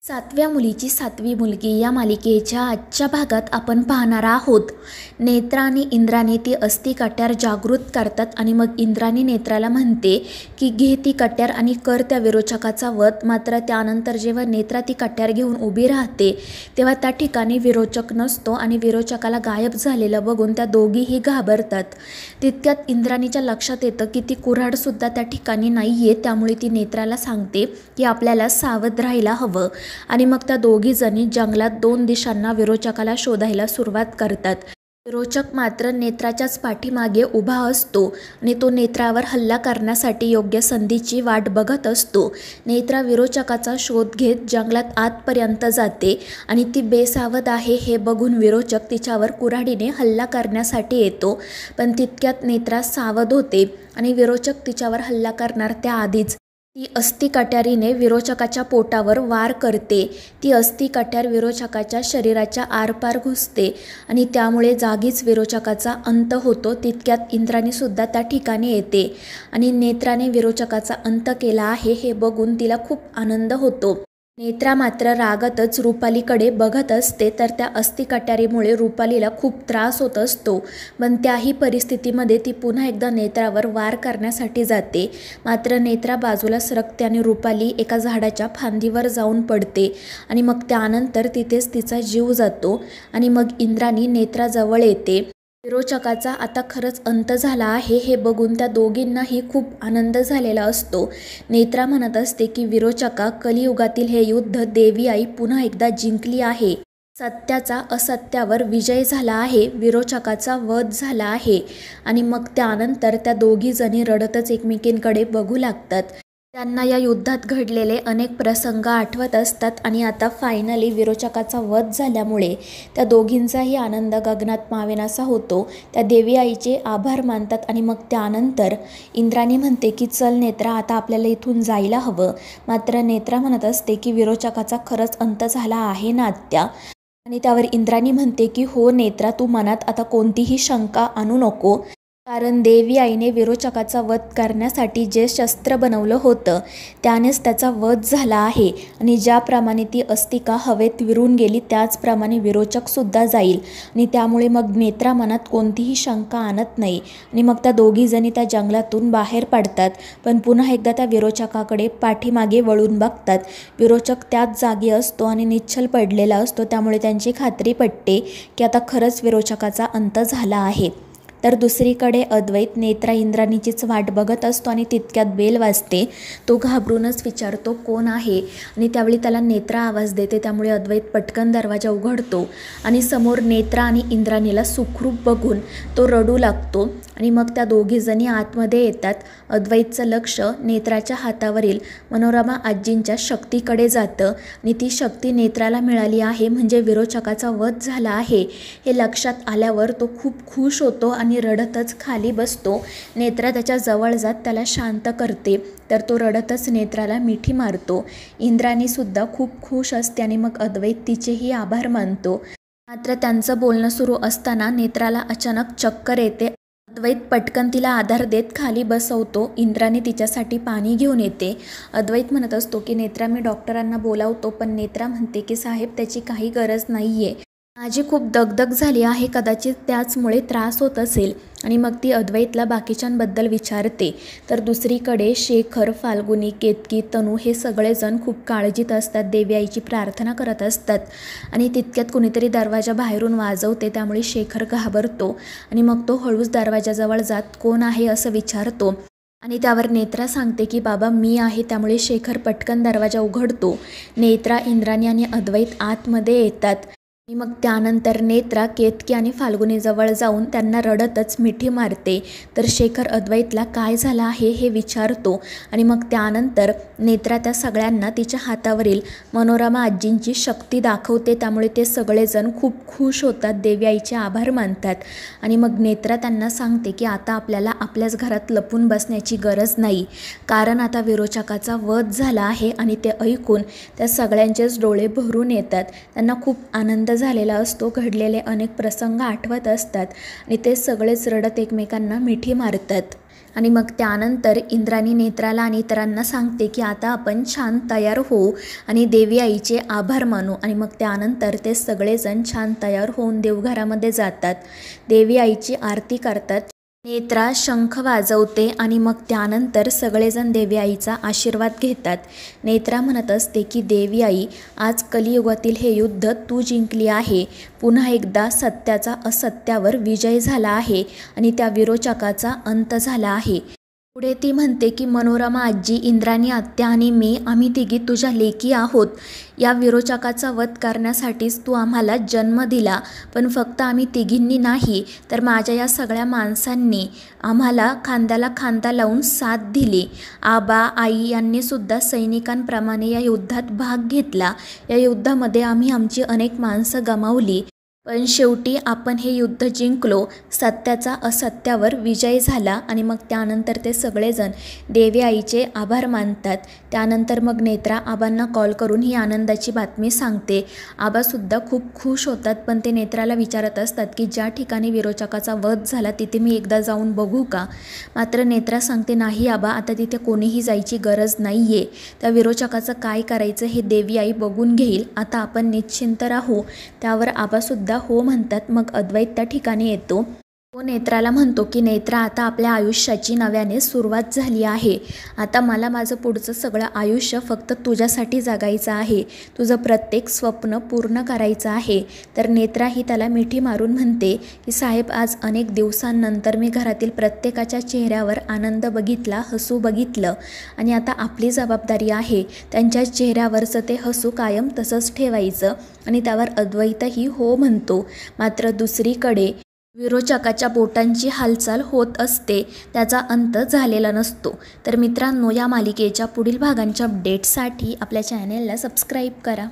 सातव्या मुलीची सातवी मुलगी या मालिकेच्या आजच्या भागात आपण पाहणार आहोत. नेत्रा आणि इंद्राने ती अस्ती कट्यार जागृत करतात आणि मग इंद्राने नेत्राला म्हणते की घे ती कट्यार आणि कर त्या विरोचकाचा वध. मात्र त्यानंतर जेव्हा नेत्रा ती कट्यार घेऊन उभी राहते तेव्हा त्या ठिकाणी विरोचक नसतो आणि विरोचकाला गायब झालेलं बघून त्या दोघीही घाबरतात. तितक्यात इंद्राणीच्या लक्षात येतं की ती कुऱ्हाडसुद्धा त्या ठिकाणी नाही आहे. त्यामुळे ती नेत्राला सांगते की आपल्याला सावध राहायला हवं आणि मग त्या दोघी जणी जंगलात 2 दिशांना विरोचकाला शोधायला सुरुवात करतात. विरोचक मात्र नेत्राच्याच पाठीमागे उभा असतो आणि तो नेत्रावर हल्ला करण्यासाठी योग्य संधीची वाट बघत असतो. नेत्रा विरोचकाचा शोध घेत जंगलात आतपर्यंत जाते आणि ती बेसावध आहे हे बघून विरोचक तिच्यावर कुऱ्हाडीने हल्ला करण्यासाठी येतो. पण तितक्यात नेत्रा सावध होते आणि विरोचक तिच्यावर हल्ला करणार त्याआधीच ती अस्ती कट्यारीने विरोचकाच्या पोटावर वार करते. ती अस्ती कट्यार विरोचकाच्या शरीराच्या आरपार घुसते आणि त्यामुळे जागीच विरोचकाचा अंत होतो. तितक्यात इंद्राणीसुद्धा त्या ठिकाणी येते आणि नेत्राने विरोचकाचा अंत केला आहे हे बघून तिला खूप आनंद होतो. नेत्रा मात्र रागातच रुपालीकडे बघत असते. तर त्या अस्ती कट्यारीमुळे रुपालीला खूप त्रास होत असतो. पण त्याही परिस्थितीमध्ये ती पुन्हा एकदा नेत्रावर वार करण्यासाठी जाते. मात्र नेत्रा बाजूला सरकते आणि रुपाली एका झाडाच्या फांदीवर जाऊन पडते आणि मग त्यानंतर तिथेच तिचा जीव जातो. आणि मग इंद्राणी नेत्राजवळ येते. विरोचकाचा आता खरंच अंत झाला आहे हे बघून त्या दोघींनाही खूप आनंद झालेला असतो. नेत्रा म्हणत असते की विरोचका, कलियुगातील हे युद्ध देवी आई पुन्हा एकदा जिंकली आहे. सत्याचा असत्यावर विजय झाला आहे. विरोचकाचा वध झाला आहे. आणि मग त्यानंतर त्या दोघी जणी रडतच एकमेकींकडे बघू लागतात. त्यांना या युद्धात घडलेले अनेक प्रसंग आठवत असतात आणि आता फायनली विरोचकाचा वध झाल्यामुळे त्या दोघींचाही आनंद गगनात मावेनासा होतो. त्या देवी आईचे आभार मानतात आणि मग त्यानंतर इंद्राणी म्हणते की चल नेत्रा, आता आपल्याला इथून जायला हवं. मात्र नेत्रा म्हणत असते की विरोचकाचा खरंच अंत झाला आहे ना आत्या. आणि त्यावर इंद्राणी म्हणते की हो नेत्रा, तू मनात आता कोणतीही शंका आणू नको. कारण देवी आईने विरोचकाचा वध करण्यासाठी जे शस्त्र बनवलं होतं त्यानेच त्याचा वध झाला आहे. आणि ज्याप्रमाणे ती अस्तिका हवेत विरून गेली त्याचप्रमाणे विरोचकसुद्धा जाईल. आणि त्यामुळे मग नेत्रा मनात कोणतीही शंका आणत नाही. आणि मग त्या दोघी जणी त्या जंगलातून बाहेर पडतात. पण पुन्हा एकदा त्या विरोचकाकडे पाठीमागे वळून बघतात. विरोचक त्याच जागी असतो आणि निश्चल पडलेला असतो. त्यामुळे त्यांची खात्री पटते की आता खरंच विरोचकाचा अंत झाला आहे. तर दुसरीकडे अद्वैत नेत्रा इंद्राणीचीच वाट बघत असतो आणि तितक्यात बेल वाजते. तो घाबरूनच विचारतो कोण आहे. आणि त्यावेळी त्याला नेत्रा आवाज देते. त्यामुळे अद्वैत पटकन दरवाजा उघडतो आणि समोर नेत्रा आणि इंद्राणीला सुखरूप बघून तो रडू लागतो. आणि मग त्या दोघी जणी आतमध्ये येतात. अद्वैतचं लक्ष नेत्राच्या हातावरील मनोरमा आजींच्या शक्तीकडे जातं आणि ती शक्ती नेत्राला मिळाली आहे म्हणजे विरोचकाचा वध झाला आहे हे लक्षात आल्यावर तो खूप खुश होतो आणि रडतच खाली बसतो. नेत्रा त्याच्या जवळ जात त्याला शांत करते. तर तो रडतच नेत्राला मिठी मारतो. इंद्राणीसुद्धा खूप खुश असते आणि मग अद्वैत तिचेही आभार मानतो. मात्र त्यांचं बोलणं सुरू असताना नेत्राला अचानक चक्कर येते. अद्वैत पटकन तिला आधार देत खाली बसवतो. इंद्राणी तिच्यासाठी पाणी घेऊन येते. अद्वैत म्हणत असतो की नेत्रा, मी डॉक्टरांना बोलावतो. पण नेत्रा म्हणते की साहेब, त्याची काही गरज नाही आहे. माझी खूप दगदग झाली आहे, कदाचित त्याचमुळे त्रास होत असेल. आणि मग ती अद्वैतला बाकीच्यांबद्दल विचारते. तर दुसरीकडे शेखर, फाल्गुनी, केतकी, तनू हे सगळेजण खूप काळजीत असतात. देवी आईची प्रार्थना करत असतात. आणि तितक्यात कुणीतरी दरवाजा बाहेरून वाजवते. त्यामुळे शेखर घाबरतो आणि मग तो हळूच दरवाजाजवळ जात कोण आहे असं विचारतो. आणि त्यावर नेत्रा सांगते की बाबा मी आहे. त्यामुळे शेखर पटकन दरवाजा उघडतो. नेत्रा, इंद्राणी आणि अद्वैत आतमध्ये येतात. आणि मग त्यानंतर नेत्रा केतकी आणि फाल्गुनीजवळ जाऊन त्यांना रडतच मिठी मारते. तर शेखर अद्वैतला काय झालं आहे हे विचारतो. आणि मग त्यानंतर नेत्रा त्या सगळ्यांना तिच्या हातावरील मनोरमा आजींची शक्ती दाखवते. त्यामुळे ते सगळेजण खूप खुश होतात, देवी आईचे आभार मानतात. आणि मग नेत्रा त्यांना सांगते की आता आपल्याला आपल्याच घरात लपून बसण्याची गरज नाही. कारण आता विरोचकाचा वध झाला आहे. आणि ते ऐकून त्या सगळ्यांचेच डोळे भरून येतात. त्यांना खूप आनंद झालेला असतो. घडलेले अनेक प्रसंग आठवत असतात आणि ते सगळेच रडत एकमेकांना मिठी मारतात. आणि मग त्यानंतर इंद्राणी नेत्राला आणि इतरांना सांगते की आता आपण छान तयार होऊ आणि देवी आईचे आभार मानू. आणि मग त्यानंतर ते सगळेजण छान तयार होऊन देवघरामध्ये जातात. देवी आईची आरती करतात. नेत्रा शंख वाजवते आणि मग त्यानंतर सगळेजण देवी आईचा आशीर्वाद घेतात. नेत्रा म्हणत असते की देवी आई, आज कलियुगातील हे युद्ध तू जिंकली आहे. पुन्हा एकदा सत्याचा असत्यावर विजय झाला आहे आणि त्या विरोचकाचा अंत झाला आहे. पुढे ती म्हणते की मनोरमा आजी, इंद्राणी आत्या आणि मी, आम्ही तिघी तुझ्या लेकी आहोत. या विरोचकाचा वध करण्यासाठीच तू आम्हाला जन्म दिला, पण फक्त आम्ही तिघींनी नाही तर माझ्या या सगळ्या माणसांनी आम्हाला खांद्याला खांदा लावून साथ दिली. आबा आई यांनी सुद्धा सैनिकांप्रमाणे या युद्धात भाग घेतला. या युद्धामध्ये आम्ही आमची अनेक माणसं गमावली, पण शेवटी आपण हे युद्ध जिंकलो. सत्याचा असत्यावर विजय झाला. आणि मग त्यानंतर ते सगळेजण देवी आईचे आभार मानतात. त्यानंतर मग नेत्रा आबांना कॉल करून ही आनंदाची बातमी सांगते. आबासुद्धा खूप खुश होतात, पण ते नेत्राला विचारत असतात की ज्या ठिकाणी विरोचकाचा वध झाला तिथे मी एकदा जाऊन बघू का. मात्र नेत्रा सांगते नाही आबा, आता तिथे कोणीही जायची गरज नाही आहे. त्या विरोचकाचं काय करायचं हे देवी आई बघून घेईल. आता आपण निश्चिंत राहू. त्यावर आबासुद्धा हो म्हणतात. मग अद्वैत त्या ठिकाणी येतो. तो नेत्राला म्हणतो की नेत्रा, आता आपल्या आयुष्याची नव्याने सुरुवात झाली आहे. आता मला माझं पुढचं सगळं आयुष्य फक्त तुझ्यासाठी जगायचं आहे. तुझं प्रत्येक स्वप्न पूर्ण करायचं आहे. तर नेत्रा ही त्याला मिठी मारून म्हणते की साहेब, आज अनेक दिवसांनंतर मी घरातील प्रत्येकाच्या चेहऱ्यावर आनंद बघितला, हसू बघितलं आणि आता आपली जबाबदारी आहे त्यांच्या चेहऱ्यावरचं ते हसू कायम तसंच ठेवायचं. आणि त्यावर अद्वैतही हो म्हणतो. मात्र दुसरीकडे विरोचकाच्या बोटांची हालचाल होत असते, त्याचा अंत झालेला नसतो. तर मित्रांनो, या मालिकेच्या पुढील भागांच्या अपडेट्ससाठी आपल्या चॅनेलला सबस्क्राईब करा.